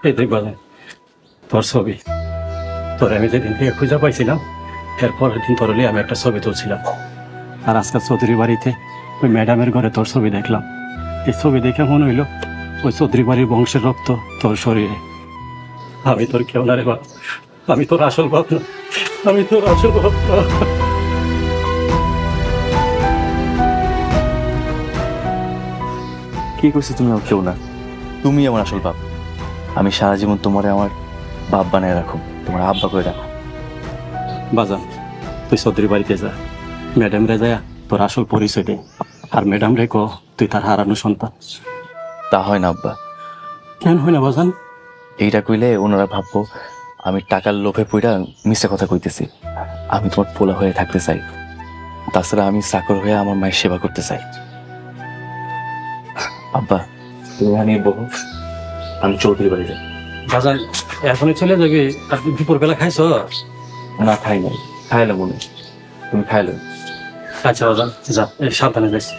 এই দেখ বাজান, তোর ছবি। তোর আমি যেদিন থেকে খুঁজে পাইছিলাম, এর পরের দিন তোর আমি একটা ছবি তুলছিলাম। আর আজকাল চৌধুরী বাড়িতে ওই ম্যাডামের ঘরে তোর ছবি দেখলাম। এই ছবি দেখে মনে হইল ওই চৌধুরী বাড়ির বংশের রক্ত তোর শরীরে। আমি তোর কেউ না রে বাপ, আমি তোর আসল বাপ না, আমি তোর আসল বাপ না। কি করছি তুমি আমার কেউ না, তুমি আমার আসল বাপ। আমি সারা জীবন তোমারে আমার বাপ বানায় রাখো, তোমার আব্বা করে রাখো। বাজান, তুই চৌধুরী বাড়িতে যা, ম্যাডাম রে যায় তোর আসল পরিচয় দে। আর ম্যাডাম রে কো তুই তার হারানো সন্তান। তা হয় না আব্বা, কেন হয় না বাজান? এইটা কইলে ওনারা ভাববো আমি টাকার লোভে পইরা মিথ্যা কথা কইতেছি। আমি তোমার পোলা হয়ে থাকতে চাই, তাছাড়া আমি চাকর হয়ে আমার মায়ের সেবা করতে চাই। আব্বা তুমি এখানে বলো, আমি চৌধুরী বাড়ি যাই। বাজান, এখনই চলে যাবি? আর দুপুর বেলা খাইছ? না খাই নাই, খাইলে মনে তুমি খাইলে। আচ্ছা বাজান, যা, সাবধানে যাইছি।